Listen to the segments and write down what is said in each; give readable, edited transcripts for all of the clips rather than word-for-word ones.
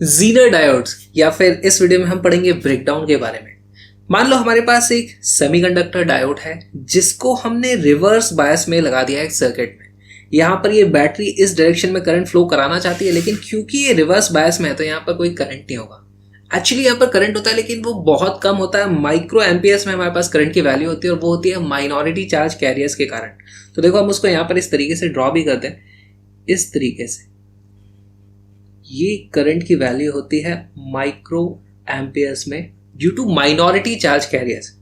Zener diodes या फिर इस वीडियो में हम पढ़ेंगे ब्रेकडाउन के बारे में। मान लो हमारे पास एक सेमीकंडक्टर डायोड है जिसको हमने रिवर्स बायस में लगा दिया है एक सर्किट में। यहाँ पर ये बैटरी इस डायरेक्शन में करंट फ्लो कराना चाहती है, लेकिन क्योंकि ये रिवर्स बायस में है तो यहाँ पर कोई करंट नहीं होगा। एक्चुअली यहाँ पर करंट होता है लेकिन वो बहुत कम होता है। माइक्रो एम्पियर्स में हमारे पास करंट की वैल्यू होती है और वो होती है माइनॉरिटी चार्ज कैरियर्स के कारण। तो देखो हम उसको यहाँ पर इस तरीके से ड्रॉ भी करते हैं, इस तरीके से ये करंट की वैल्यू होती है माइक्रो एम्पियर्स में due to minority charge carriers.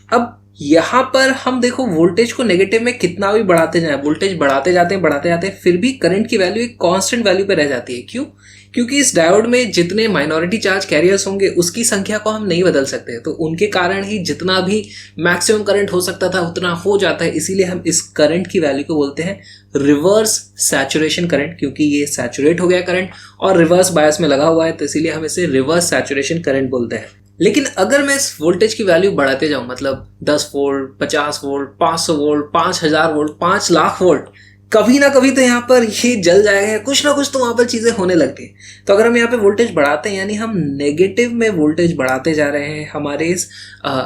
अब यहाँ पर हम देखो वोल्टेज को नेगेटिव में कितना भी बढ़ाते जाएं, वोल्टेज बढ़ाते जाते हैं फिर भी करंट की वैल्यू एक कांस्टेंट वैल्यू पे रह जाती है। क्यों? क्योंकि इस डायोड में जितने माइनॉरिटी चार्ज कैरियर्स होंगे उसकी संख्या को हम नहीं बदल सकते, तो उनके कारण ही जितना भी मैक्सिमम करंट हो सकता था उतना हो जाता है। इसीलिए हम इस करंट की वैल्यू को बोलते हैं रिवर्स सैचुरेशन करंट, क्योंकि ये सैचुरेट हो गया करंट और रिवर्स बायस में लगा हुआ है, तो इसीलिए हम इसे रिवर्स सैचुरेशन करंट बोलते हैं। लेकिन अगर मैं इस वोल्टेज की वैल्यू बढ़ाते जाऊं, मतलब 10 volt, 50 volt, 500 volt, 5000 volt, 5 lakh volt, कभी ना कभी तो यहाँ पर ये जल जाएगा, कुछ ना कुछ तो वहां पर चीजें होने लगती है। तो अगर हम यहाँ पे वोल्टेज बढ़ाते हैं यानी हम नेगेटिव में वोल्टेज बढ़ाते जा रहे हैं हमारे इस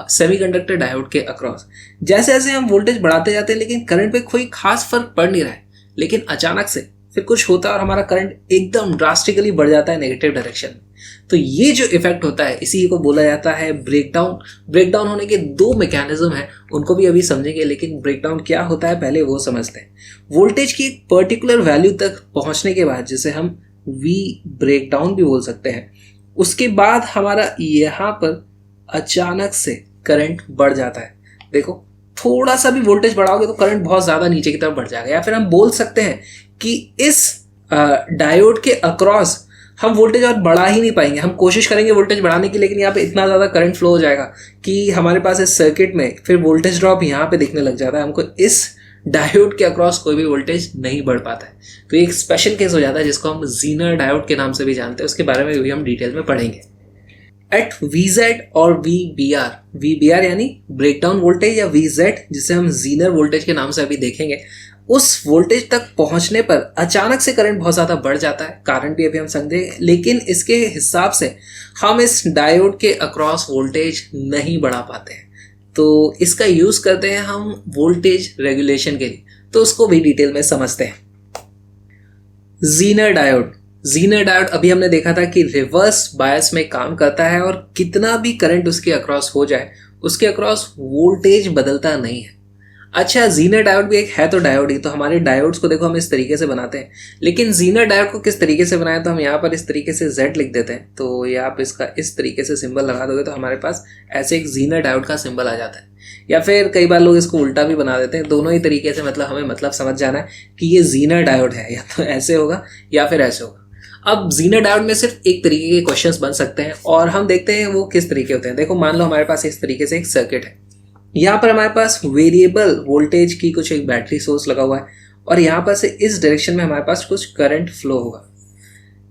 सेमीकंडक्टर डायोड के अक्रॉस। जैसे जैसे हम वोल्टेज बढ़ाते जाते हैं लेकिन करंट पे कोई खास फर्क पड़ नहीं रहा है, लेकिन अचानक से फिर कुछ होता है और हमारा करंट एकदम ड्रास्टिकली बढ़ जाता है नेगेटिव डायरेक्शन में। तो ये जो इफेक्ट होता है इसी को बोला जाता है ब्रेकडाउन। ब्रेकडाउन होने के दो मैकेनिज्म हैं, उनको भी अभी समझेंगे, लेकिन ब्रेकडाउन क्या होता है पहले वो समझते हैं। वोल्टेज की एक पर्टिकुलर वैल्यू तक पहुंचने के बाद, जिसे हम वी ब्रेकडाउन भी बोल सकते हैं, उसके बाद हमारा यहाँ पर अचानक से करंट बढ़ जाता है। देखो थोड़ा सा भी वोल्टेज बढ़ाओगे तो करंट बहुत ज्यादा नीचे की तरफ बढ़ जाएगा। या फिर हम बोल सकते हैं कि इस डायोड के अक्रॉस हम वोल्टेज और बढ़ा ही नहीं पाएंगे। हम कोशिश करेंगे वोल्टेज बढ़ाने की, लेकिन यहाँ पे इतना ज़्यादा करंट फ्लो हो जाएगा कि हमारे पास इस सर्किट में फिर वोल्टेज ड्रॉप यहाँ पे दिखने लग जाता है। हमको इस डायोड के अक्रॉस कोई भी वोल्टेज नहीं बढ़ पाता है। तो एक स्पेशल केस हो जाता है जिसको हम जीनर डायोड के नाम से भी जानते हैं, उसके बारे में भी हम डिटेल में पढ़ेंगे। एट VZ और VBR यानी ब्रेकडाउन वोल्टेज या VZ, जिसे हम जीनर वोल्टेज के नाम से अभी देखेंगे, उस वोल्टेज तक पहुंचने पर अचानक से करंट बहुत ज़्यादा बढ़ जाता है। कारण भी अभी हम समझेंगे, लेकिन इसके हिसाब से हम इस डायोड के अक्रॉस वोल्टेज नहीं बढ़ा पाते हैं। तो इसका यूज़ करते हैं हम वोल्टेज रेगुलेशन के लिए, तो उसको भी डिटेल में समझते हैं। जीनर डायोड अभी हमने देखा था कि रिवर्स बायस में काम करता है और कितना भी करंट उसके अक्रॉस हो जाए उसके अक्रॉस वोल्टेज बदलता नहीं है। अच्छा, जीनर डायोड भी एक है तो डायोड ही। तो हमारे डायोड्स को देखो हम इस तरीके से बनाते हैं, लेकिन जीनर डायोड को किस तरीके से बनाए, तो हम यहाँ पर इस तरीके से Z लिख देते हैं। तो ये आप इसका इस तरीके से सिंबल लगा दोगे तो हमारे पास ऐसे एक जीनर डायोड का सिंबल आ जाता है। या फिर कई बार लोग इसको उल्टा भी बना देते हैं। दोनों ही तरीके से मतलब हमें मतलब समझ जाना है कि ये जीनर डायोड है, या तो ऐसे होगा या फिर ऐसे होगा। अब जीनर डायोड में सिर्फ एक तरीके के क्वेश्चंस बन सकते हैं और हम देखते हैं वो किस तरीके होते हैं। देखो मान लो हमारे पास इस तरीके से एक सर्किट है, यहाँ पर हमारे पास वेरिएबल वोल्टेज की कुछ एक बैटरी सोर्स लगा हुआ है और यहाँ पर से इस डायरेक्शन में हमारे पास कुछ करंट फ्लो होगा।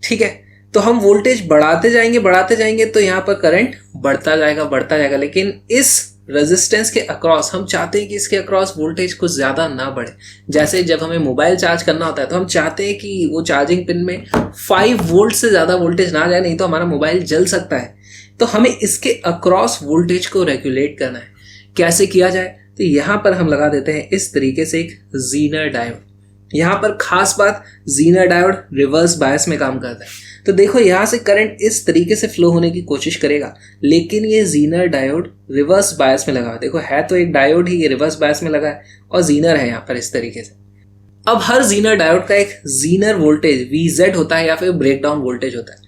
ठीक है, तो हम वोल्टेज बढ़ाते जाएंगे तो यहाँ पर करंट बढ़ता जाएगा, लेकिन इस रेजिस्टेंस के अक्रॉस हम चाहते हैं कि इसके अक्रॉस वोल्टेज कुछ ज़्यादा ना बढ़े। जैसे जब हमें मोबाइल चार्ज करना होता है तो हम चाहते हैं कि वो चार्जिंग पिन में 5 वोल्ट से ज़्यादा वोल्टेज ना जाए, नहीं तो हमारा मोबाइल जल सकता है। तो हमें इसके अक्रॉस वोल्टेज को रेगुलेट करना है। कैसे किया जाए, तो यहाँ पर हम लगा देते हैं इस तरीके से एक जीनर डायोड। यहाँ पर खास बात, जीनर डायोड रिवर्स बायस में काम करता है। तो देखो यहाँ से करंट इस तरीके से फ्लो होने की कोशिश करेगा, लेकिन ये जीनर डायोड रिवर्स बायस में लगा है। देखो है तो एक डायोड ही, ये रिवर्स बायस में लगा है और जीनर है यहाँ पर इस तरीके से। अब हर जीनर डायोड का एक जीनर वोल्टेज VZ होता है या फिर ब्रेकडाउन वोल्टेज होता है।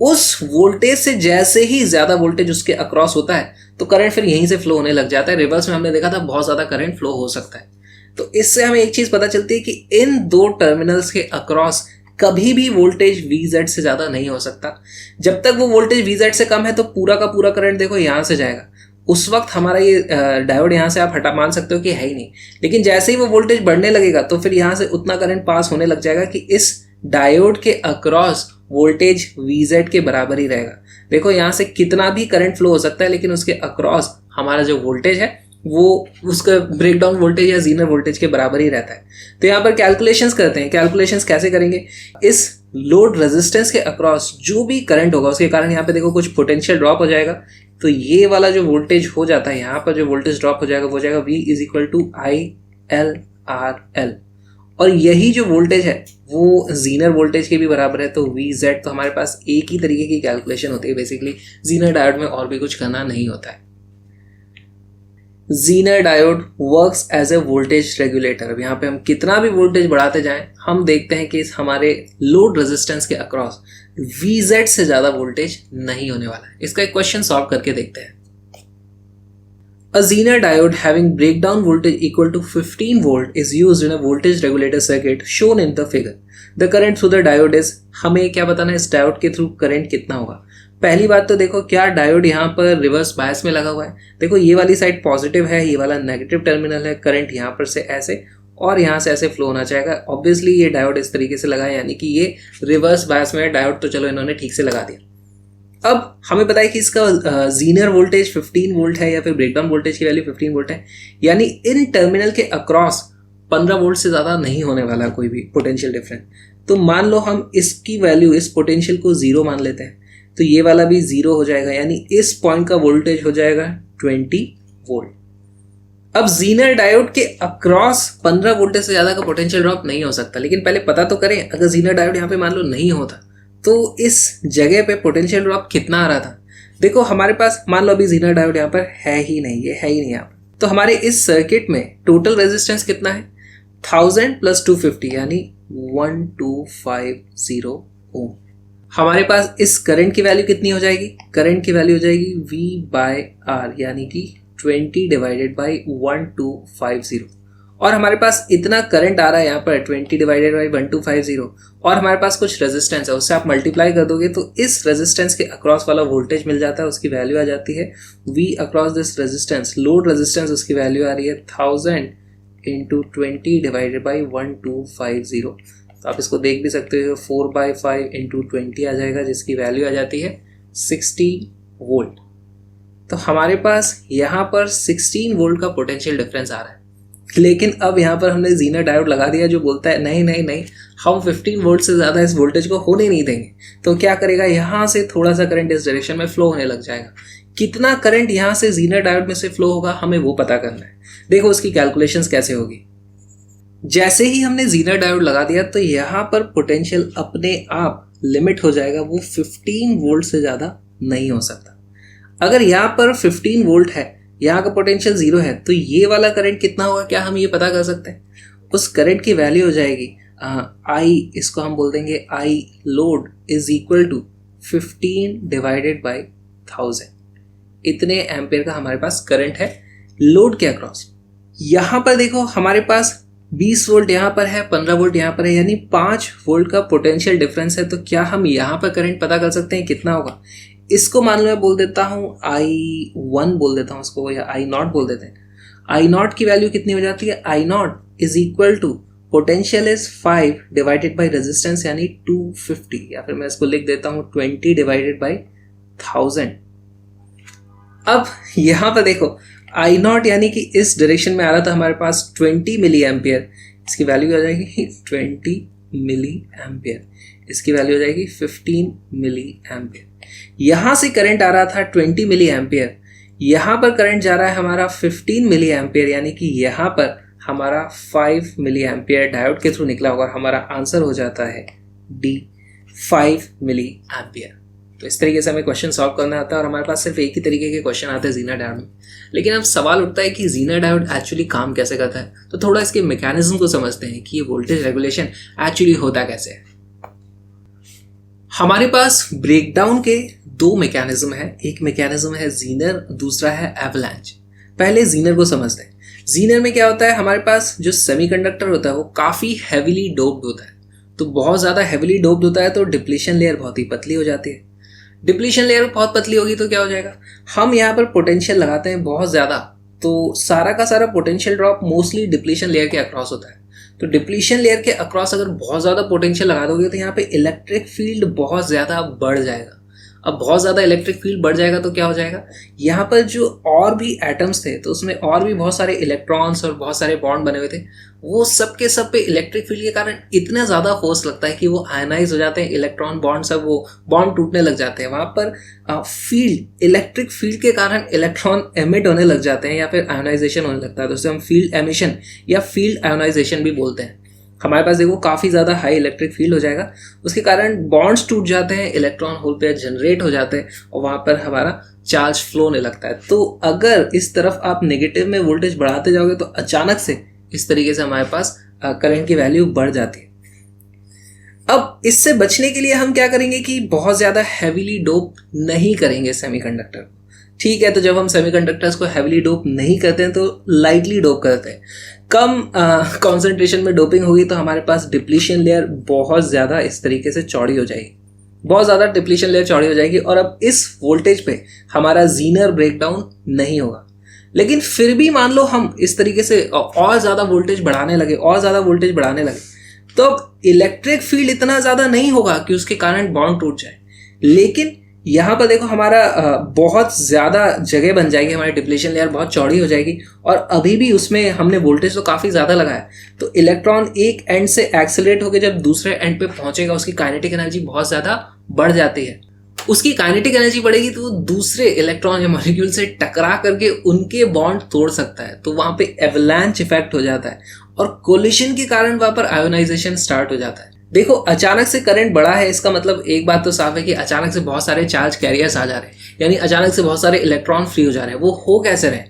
उस वोल्टेज से जैसे ही ज्यादा वोल्टेज उसके अक्रॉस होता है तो करंट फिर यहीं से फ्लो होने लग जाता है। रिवर्स में हमने देखा था बहुत ज्यादा करंट फ्लो हो सकता है। तो इससे हमें एक चीज पता चलती है कि इन दो टर्मिनल्स के अक्रॉस कभी भी वोल्टेज VZ से ज्यादा नहीं हो सकता। जब तक वो वोल्टेज VZ से कम है तो पूरा का पूरा करंट देखो यहाँ से जाएगा, उस वक्त हमारा ये डायोड यहाँ से आप हटा मान सकते हो कि है ही नहीं। लेकिन जैसे ही वो वोल्टेज बढ़ने लगेगा तो फिर यहाँ से उतना करंट पास होने लग जाएगा कि इस डायोड के अक्रॉस वोल्टेज VZ के बराबर ही रहेगा। देखो यहाँ से कितना भी करंट फ्लो हो सकता है, लेकिन उसके अक्रॉस हमारा जो वोल्टेज है वो उसका ब्रेकडाउन वोल्टेज या जीनर वोल्टेज के बराबर ही रहता है। तो यहाँ पर कैलकुलेशंस करते हैं। कैलकुलेशंस कैसे करेंगे, इस लोड रेजिस्टेंस के अक्रॉस जो भी करंट होगा उसके कारण यहाँ पे देखो कुछ पोटेंशियल ड्रॉप हो जाएगा। तो ये वाला जो वोल्टेज हो जाता है, यहाँ पर जो वोल्टेज ड्रॉप हो जाएगा वो हो जाएगा V is equal to ILRL। और यही जो वोल्टेज है वो जीनर वोल्टेज के भी बराबर है। तो VZ, तो हमारे पास एक ही तरीके की कैलकुलेशन होती है बेसिकली। जीनर डायोड में और भी कुछ करना नहीं होता है। Zener diode works as a voltage regulator. अब यहाँ पे हम कितना भी वोल्टेज बढ़ाते जाएं, हम देखते हैं कि इस हमारे लोड रेजिस्टेंस के अक्रॉस VZ से ज्यादा वोल्टेज नहीं होने वाला है। इसका एक क्वेश्चन सॉल्व करके देखते हैं। A Zener diode having breakdown voltage equal to 15 volt is used in a voltage regulator circuit shown in the figure. The current through the diode is, हमें क्या बताना है इस डायोड के थ्रू करंट कितना होगा। पहली बात तो देखो क्या डायोड यहाँ पर रिवर्स बायस में लगा हुआ है। देखो ये वाली साइड पॉजिटिव है, ये वाला नेगेटिव टर्मिनल है। करंट यहाँ पर से ऐसे और यहाँ से ऐसे फ्लो होना चाहेगा। ऑब्वियसली ये डायोड इस तरीके से लगा है, यानी कि ये रिवर्स बायस में है डायोड। तो चलो इन्होंने ठीक से लगा दिया। अब हमें पता है कि इसका जीनर वोल्टेज 15 वोल्ट है या फिर ब्रेकडाउन वोल्टेज की वैल्यू 15 वोल्ट है, यानी इन टर्मिनल के अक्रॉस 15 वोल्ट से ज़्यादा नहीं होने वाला कोई भी पोटेंशियल डिफरेंस। तो मान लो हम इसकी वैल्यू, इस पोटेंशियल को 0 मान लेते हैं, तो ये वाला भी 0 हो जाएगा, यानी इस पॉइंट का वोल्टेज हो जाएगा 20 वोल्ट। अब जीनर डायोड के अक्रॉस 15 वोल्टेज से ज़्यादा का पोटेंशियल ड्रॉप नहीं हो सकता, लेकिन पहले पता तो करें अगर जीनर डायोड यहाँ पे मान लो नहीं होता तो इस जगह पे पोटेंशियल ड्रॉप कितना आ रहा था। देखो हमारे पास मान लो अभी जीनर डायोड यहाँ पर है ही नहीं, ये है ही नहीं यहाँ पर। तो हमारे इस सर्किट में टोटल रेजिस्टेंस कितना है, 1000 + 250 यानी 1250 ओम। हमारे पास इस करंट की वैल्यू कितनी हो जाएगी, करंट की वैल्यू हो जाएगी V/R यानी कि 20 डिवाइडेड बाई 1250। और हमारे पास इतना करंट आ रहा है यहाँ पर 20 डिवाइडेड बाई 1250, और हमारे पास कुछ रेजिस्टेंस है, उससे आप मल्टीप्लाई कर दोगे तो इस रेजिस्टेंस के अक्रॉस वाला वोल्टेज मिल जाता है। उसकी वैल्यू आ जाती है V across this resistance, load resistance, उसकी वैल्यू आ रही है 1000 × 20 डिवाइडेड बाई 1250। तो आप इसको देख भी सकते हो, 4/5 × 20 आ जाएगा, जिसकी वैल्यू आ जाती है 16 वोल्ट। तो हमारे पास यहाँ पर 16 वोल्ट का पोटेंशियल डिफरेंस आ रहा है। लेकिन अब यहाँ पर हमने जीनर डायोड लगा दिया जो बोलता है नहीं नहीं नहीं, हम 15 वोल्ट से ज़्यादा इस वोल्टेज को होने नहीं देंगे। तो क्या करेगा, यहाँ से थोड़ा सा करंट इस डायरेक्शन में फ्लो होने लग जाएगा। कितना करंट यहाँ से जीनर डायोड में से फ्लो होगा हमें वो पता करना है। देखो उसकी कैलकुलेशंस कैसे होगी। जैसे ही हमने जीनर डायोड लगा दिया तो यहाँ पर पोटेंशियल अपने आप लिमिट हो जाएगा, वो 15 वोल्ट से ज़्यादा नहीं हो सकता। अगर यहाँ पर 15 वोल्ट है, यहाँ का पोटेंशियल 0 है, तो ये वाला करंट कितना होगा, क्या हम ये पता कर सकते हैं। उस करंट की वैल्यू हो जाएगी I, इसको हम बोल देंगे I load is equal to 15 divided by 1000। इतने एम्पेयर का हमारे पास करंट है लोड के अक्रॉस। यहाँ पर देखो हमारे पास 20 वोल्ट यहाँ पर है, 15 वोल्ट यहाँ पर है, यानी 5 वोल्ट का पोटेंशियल डिफरेंस है। तो क्या हम यहाँ पर करंट पता कर सकते हैं कितना होगा। इसको मान लो मैं बोल देता हूँ I1 बोल देता हूँ उसको, या I0 बोल देते हैं। I0 की वैल्यू कितनी हो जाती है, I0 is equal to potential is 5 divided by resistance यानी 250, या फिर मैं इसको लिख देता हूँ 20 डिवाइडेड बाई 1000। अब यहाँ पर देखो I0 यानी कि इस डायरेक्शन में आ रहा था हमारे पास 20 मिली एम्पियर, इसकी वैल्यू आ जाएगी 20 मिली एम्पियर, इसकी वैल्यू हो जाएगी 15 मिली एम्पियर। यहाँ से करंट आ रहा था 20 मिली एम्पियर, यहाँ पर करंट जा रहा है हमारा 15 मिली एम्पियर, यानी कि यहाँ पर हमारा 5 मिली एम्पियर डायोड के थ्रू निकला होगा। हमारा आंसर हो जाता है D, 5 मिली एम्पियर। तो इस तरीके से हमें क्वेश्चन सॉल्व करना आता है, और हमारे पास सिर्फ एक ही तरीके के क्वेश्चन आते हैं जीनर डायोड में। लेकिन अब सवाल उठता है कि जीनर डायोड एक्चुअली काम कैसे करता है। तो थोड़ा इसके मैकेनिज्म को समझते हैं कि ये वोल्टेज रेगुलेशन एक्चुअली होता कैसे है। हमारे पास ब्रेकडाउन के 2 मैकेनिज्म है, एक मैकेनिज्म है जीनर, दूसरा है एवलांच। पहले जीनर को समझते हैं। जीनर में क्या होता है, हमारे पास जो सेमीकंडक्टर होता है वो काफ़ी हैवीली डोप्ड होता है। तो बहुत ज़्यादा हैवीली डोप्ड होता है तो डिप्लीशन लेयर बहुत ही पतली हो जाती है। डिप्लीशन लेयर बहुत पतली होगी तो क्या हो जाएगा, हम यहाँ पर पोटेंशियल लगाते हैं बहुत ज़्यादा, तो सारा का सारा potential drop mostly depletion layer के अक्रॉस होता है। तो डिप्लीशन लेयर के अक्रॉस अगर बहुत ज़्यादा पोटेंशियल लगा दोगे तो यहाँ पे इलेक्ट्रिक फील्ड बहुत ज़्यादा बढ़ जाएगा। अब बहुत ज़्यादा इलेक्ट्रिक फील्ड बढ़ जाएगा तो क्या हो जाएगा, यहाँ पर जो और भी एटम्स थे तो उसमें और भी बहुत सारे इलेक्ट्रॉन्स और बहुत सारे बॉन्ड बने हुए थे, वो सब के सब पे इलेक्ट्रिक फील्ड के कारण इतना ज़्यादा फोर्स लगता है कि वो आयनाइज हो जाते हैं, इलेक्ट्रॉन बॉन्ड सब वो बॉन्ड टूटने लग जाते हैं। वहाँ पर फील्ड, इलेक्ट्रिक फील्ड के कारण इलेक्ट्रॉन एमिट होने लग जाते हैं या फिर आयोनाइजेशन होने लगता है, तो उसे हम फील्ड एमिशन या फील्ड आयोनाइजेशन भी बोलते हैं। हमारे पास देखो काफ़ी ज़्यादा हाई इलेक्ट्रिक फील्ड हो जाएगा, उसके कारण बॉन्ड्स टूट जाते हैं, इलेक्ट्रॉन होल पेयर जनरेट हो जाते हैं और वहाँ पर हमारा चार्ज फ्लो होने लगता है। तो अगर इस तरफ आप नेगेटिव में वोल्टेज बढ़ाते जाओगे तो अचानक से इस तरीके से हमारे पास करंट की वैल्यू बढ़ जाती है। अब इससे बचने के लिए हम क्या करेंगे कि बहुत ज़्यादा हैवीली डोप नहीं करेंगे सेमीकंडक्टर को। ठीक है, तो जब हम सेमीकंडक्टर्स को हैवीली डोप नहीं करते हैं तो लाइटली डोप करते हैं। कम कॉन्सेंट्रेशन में डोपिंग होगी तो हमारे पास डिप्लीशन लेयर बहुत ज़्यादा इस तरीके से चौड़ी हो जाएगी, बहुत ज़्यादा डिप्लीशन लेयर चौड़ी हो जाएगी और अब इस वोल्टेज पे हमारा जीनर ब्रेकडाउन नहीं होगा। लेकिन फिर भी मान लो हम इस तरीके से और ज़्यादा वोल्टेज बढ़ाने लगे तो अब इलेक्ट्रिक फील्ड इतना ज़्यादा नहीं होगा कि उसके कारण बॉन्ड टूट जाए, लेकिन यहाँ पर देखो हमारा बहुत ज़्यादा जगह बन जाएगी, हमारी डिप्लीशन लेयर बहुत चौड़ी हो जाएगी और अभी भी उसमें हमने वोल्टेज तो काफ़ी ज़्यादा लगाया, तो इलेक्ट्रॉन एक एंड से एक्सेलरेट होकर जब दूसरे एंड पे पहुंचेगा उसकी काइनेटिक एनर्जी बहुत ज़्यादा बढ़ जाती है। उसकी काइनेटिक एनर्जी बढ़ेगी तो वो दूसरे इलेक्ट्रॉन या मॉलिक्यूल से टकरा करके उनके बॉन्ड तोड़ सकता है, तो वहाँ पे एवलांच इफेक्ट हो जाता है और कोलिशन के कारण वहाँ पर आयोनाइजेशन स्टार्ट हो जाता है। देखो अचानक से करंट बढ़ा है, इसका मतलब एक बात तो साफ है कि अचानक से बहुत सारे चार्ज कैरियर्स आ जा रहे हैं, यानी अचानक से बहुत सारे इलेक्ट्रॉन फ्री हो जा रहे हैं। वो हो कैसे रहे,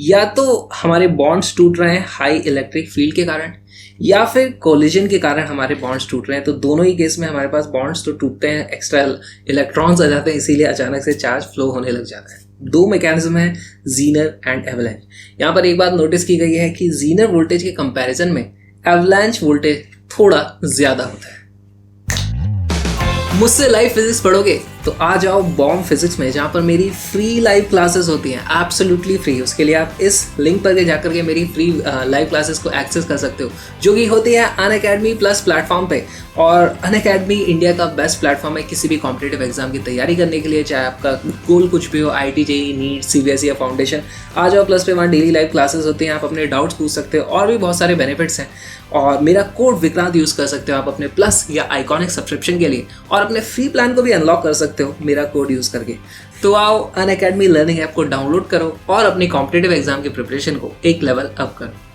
या तो हमारे बॉन्ड्स टूट रहे हैं हाई इलेक्ट्रिक फील्ड के कारण या फिर कोलिजन के कारण हमारे बॉन्ड्स टूट रहे हैं। तो दोनों ही केस में हमारे पास बॉन्ड्स तो टूटते हैं, एक्स्ट्रा इलेक्ट्रॉन्स आ जाते हैं, इसीलिए अचानक से चार्ज फ्लो होने लग जाता है। दो मैकेनिज्म है, जीनर एंड एवलांच। यहाँ पर एक बात नोटिस की गई है कि जीनर वोल्टेज के कंपैरिजन में एवलांच वोल्टेज थोड़ा ज्यादा होता है। मुझसे लाइव फिजिक्स पढ़ोगे तो आ जाओ बॉम्ब फिजिक्स में, जहाँ पर मेरी फ्री लाइव क्लासेस होती हैं, एब्सोल्युटली फ्री। उसके लिए आप इस लिंक पर जाकर के मेरी फ्री लाइव क्लासेस को एक्सेस कर सकते हो, जो कि होती है अनअकैडमी प्लस प्लेटफॉर्म पे। और अनअकैडमी इंडिया का बेस्ट प्लेटफॉर्म है किसी भी कॉम्पिटिटिव एग्जाम की तैयारी करने के लिए, चाहे आपका गोल कुछ भी हो, IIT, JEE, नीट, CBSE या फाउंडेशन। आ जाओ प्लस पे, वहाँ डेली लाइव क्लासेस होती हैं, आप अपने डाउट्स पूछ सकते हो और भी बहुत सारे बेनिफिट्स हैं। और मेरा कोड विक्रांत यूज़ कर सकते हो आप अपने प्लस या आइकॉनिक सब्सक्रिप्शन के लिए, और अपने फ्री प्लान को भी अनलॉक कर सकते हो मेरा कोड यूज़ करके। तो आओ अनअकैडमी लर्निंग ऐप को डाउनलोड करो और अपनी कॉम्पिटिटिव एग्जाम की प्रिपरेशन को एक लेवल अप करो।